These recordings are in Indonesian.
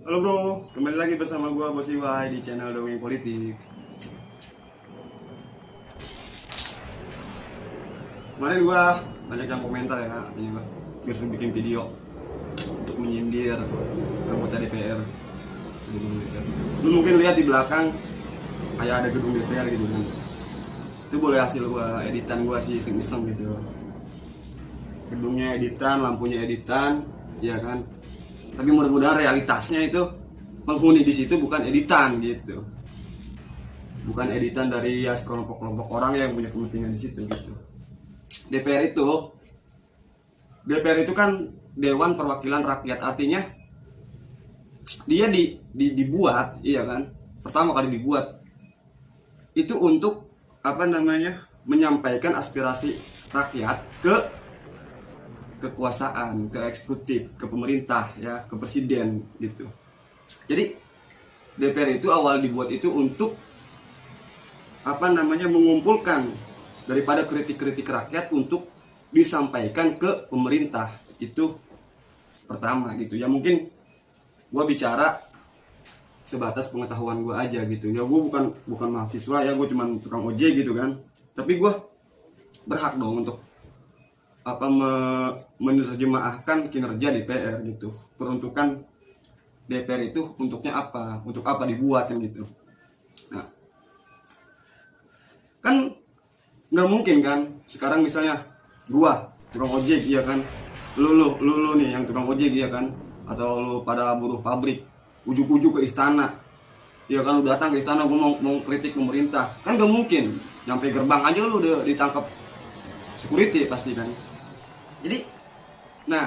Halo bro, kembali lagi bersama gua Bos Iwai di channel Dongeng Politik. Kemarin gua banyak yang komentar ya, ini gua disuruh bikin video untuk menyindir anggota DPR. Gedung DPR. Lu mungkin lihat di belakang kayak ada gedung DPR gitu kan. Itu boleh hasil gua, editan gua sih iseng-iseng gitu. Gedungnya editan, lampunya editan, ya kan. Tapi mudah-mudahan realitasnya itu penghuni di situ bukan editan gitu, bukan editan dari ya kelompok-kelompok orang yang punya kepentingan di situ gitu. DPR itu kan Dewan Perwakilan Rakyat, artinya dia dibuat, iya kan, pertama kali dibuat itu untuk menyampaikan aspirasi rakyat ke kekuasaan, ke eksekutif, ke pemerintah, ya, ke presiden gitu. Jadi DPR itu awal dibuat itu untuk mengumpulkan daripada kritik-kritik rakyat untuk disampaikan ke pemerintah. Itu pertama gitu. Ya mungkin gua bicara sebatas pengetahuan gua aja gitu. Ya gua bukan mahasiswa, ya gua cuma tukang ojek gitu kan. Tapi gua berhak dong untuk menerjemahkan kinerja DPR gitu. Peruntukan DPR itu untuknya apa? Untuk apa dibuat kan gitu. Nah, kan nggak mungkin kan sekarang misalnya gua tukang ojek, iya kan, lu nih yang tukang ojek, iya kan, atau lu pada buruh pabrik ujuk-ujuk ke istana, iya kan, lu datang ke istana gua mau kritik pemerintah, kan nggak mungkin. Nyampe gerbang aja lu udah ditangkap security pasti kan. Jadi, nah,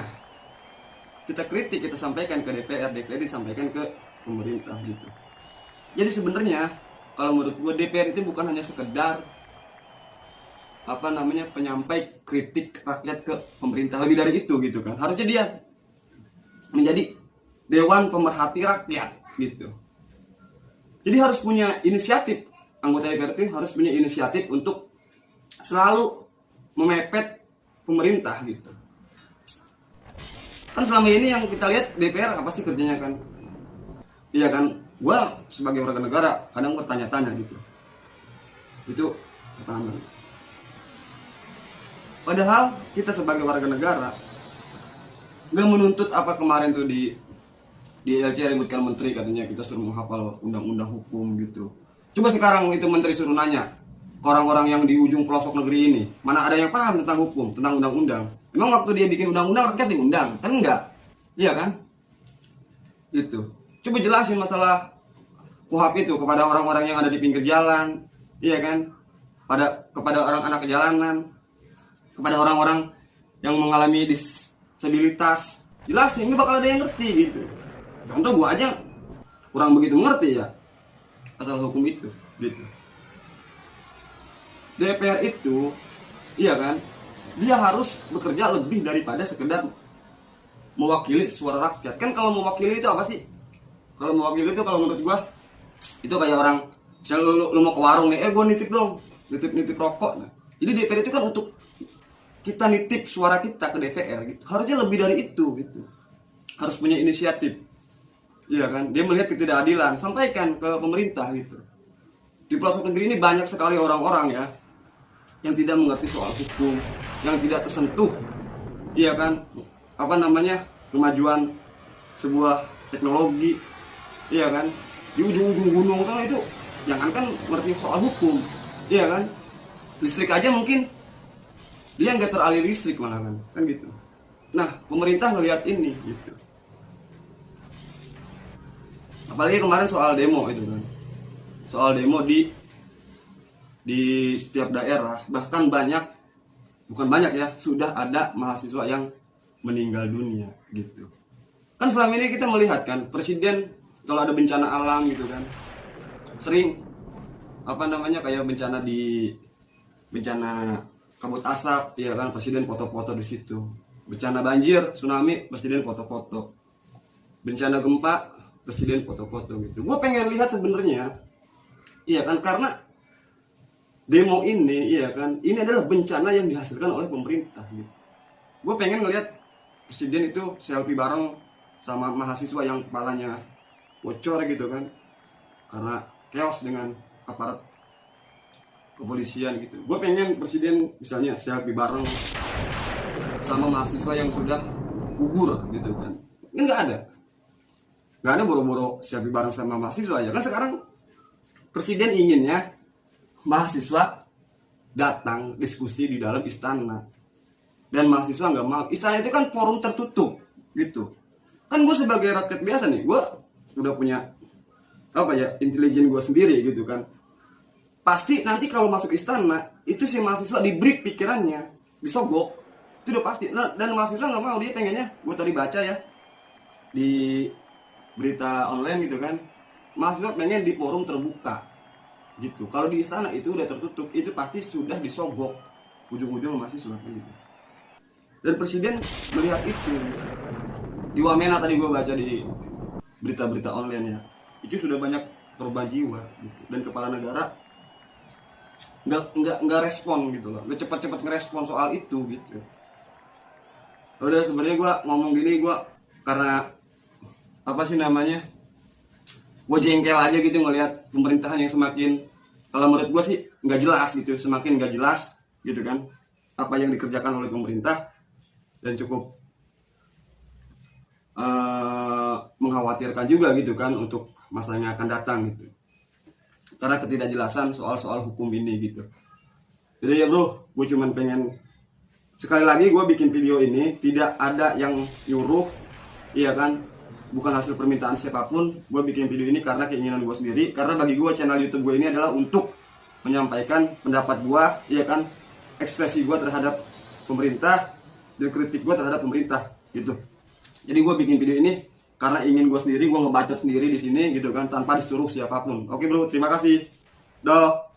kita kritik, kita sampaikan ke DPR disampaikan ke pemerintah gitu. Jadi sebenarnya kalau menurut gue DPR itu bukan hanya sekedar penyampai kritik rakyat ke pemerintah, lebih dari itu gitu kan. Harusnya dia menjadi dewan pemerhati rakyat gitu. Jadi harus punya inisiatif, anggota DPR itu harus punya inisiatif untuk selalu memepet pemerintah gitu. Kan selama ini yang kita lihat DPR apa sih kerjanya kan? Iya kan? Gua sebagai warga negara kadang bertanya-tanya gitu. Itu pertama. Padahal kita sebagai warga negara nggak menuntut apa kemarin tuh di LC ributkan menteri, katanya kita suruh menghafal undang-undang hukum gitu. Coba sekarang itu menteri suruh nanya orang-orang yang di ujung pelosok negeri ini, mana ada yang paham tentang hukum, tentang undang-undang? Emang waktu dia bikin undang-undang rakyat diundang? Kan enggak, iya kan? Gitu. Coba jelasin masalah KUHP itu kepada orang-orang yang ada di pinggir jalan, iya kan? Kepada orang anak jalanan, kepada orang-orang yang mengalami disabilitas, jelasin, nggak bakal ada yang ngerti gitu. Contoh gua aja kurang begitu ngerti ya asal hukum itu, gitu. DPR itu, iya kan, dia harus bekerja lebih daripada sekedar mewakili suara rakyat. Kan kalau mewakili itu apa sih? Kalau mewakili itu kalau menurut gua itu kayak orang, misalnya lu mau ke warung nih, gua nitip dong, nitip rokok. Nah, jadi DPR itu kan untuk kita nitip suara kita ke DPR gitu. Harusnya lebih dari itu gitu. Harus punya inisiatif. Iya kan? Dia melihat ketidakadilan, sampaikan ke pemerintah gitu. Di pelosok negeri ini banyak sekali orang-orang ya yang tidak mengerti soal hukum, yang tidak tersentuh, iya kan, kemajuan sebuah teknologi, iya kan, di ujung-ujung gunung kan itu, jangankan mengerti soal hukum, iya kan, listrik aja mungkin dia nggak teraliri listrik malah kan gitu. Nah, pemerintah ngelihat ini gitu, apalagi kemarin soal demo itu kan, soal demo di setiap daerah, bahkan sudah ada mahasiswa yang meninggal dunia gitu. Kan selama ini kita melihat kan presiden kalau ada bencana alam gitu kan, sering kayak bencana kabut asap, ya kan, presiden foto-foto di situ. Bencana banjir, tsunami, presiden foto-foto. Bencana gempa, presiden foto-foto gitu. Gue pengen lihat sebenarnya, iya kan, karena demo ini, iya kan, ini adalah bencana yang dihasilkan oleh pemerintah gitu. Gue pengen ngelihat presiden itu selfie bareng sama mahasiswa yang kepalanya bocor gitu kan, karena chaos dengan aparat kepolisian gitu. Gue pengen presiden misalnya selfie bareng sama mahasiswa yang sudah gugur gitu kan. Ini nggak ada boro-boro selfie bareng sama mahasiswa aja kan. Sekarang presiden inginnya mahasiswa datang diskusi di dalam istana, dan mahasiswa nggak mau. Istana itu kan forum tertutup gitu kan. Gue sebagai rakyat biasa nih, gue udah punya intelijen gue sendiri gitu kan. Pasti nanti kalau masuk istana itu si mahasiswa di break pikirannya, disogok, itu udah pasti. Nah, dan mahasiswa nggak mau, dia pengennya, gue tadi baca ya di berita online gitu kan, mahasiswa pengen di forum terbuka gitu. Kalau di istana itu udah tertutup, itu pasti sudah disogok ujung-ujung mahasiswa gitu. Dan presiden melihat itu di Wamena, tadi gue baca di berita-berita online ya, itu sudah banyak korban jiwa gitu. Dan kepala negara nggak respon gitu loh, nggak cepat-cepat ngerespon soal itu gitu. Udah, sebenarnya gue ngomong gini gue karena gue jengkel aja gitu ngelihat pemerintahan yang semakin, kalau menurut gue sih nggak jelas gitu, semakin nggak jelas gitu kan apa yang dikerjakan oleh pemerintah, dan cukup mengkhawatirkan juga gitu kan untuk masa yang akan datang gitu, karena ketidakjelasan soal hukum ini gitu. Jadi ya bro, gue cuman pengen sekali lagi gue bikin video ini tidak ada yang nyuruh, iya kan, bukan hasil permintaan siapapun. Gue bikin video ini karena keinginan gue sendiri, karena bagi gue channel YouTube gue ini adalah untuk menyampaikan pendapat gue, iya kan, ekspresi gue terhadap pemerintah dan kritik gue terhadap pemerintah gitu. Jadi gue bikin video ini karena ingin gue sendiri, gue ngebacot sendiri di sini gitu kan, tanpa disuruh siapapun. Oke bro, terima kasih. Dah.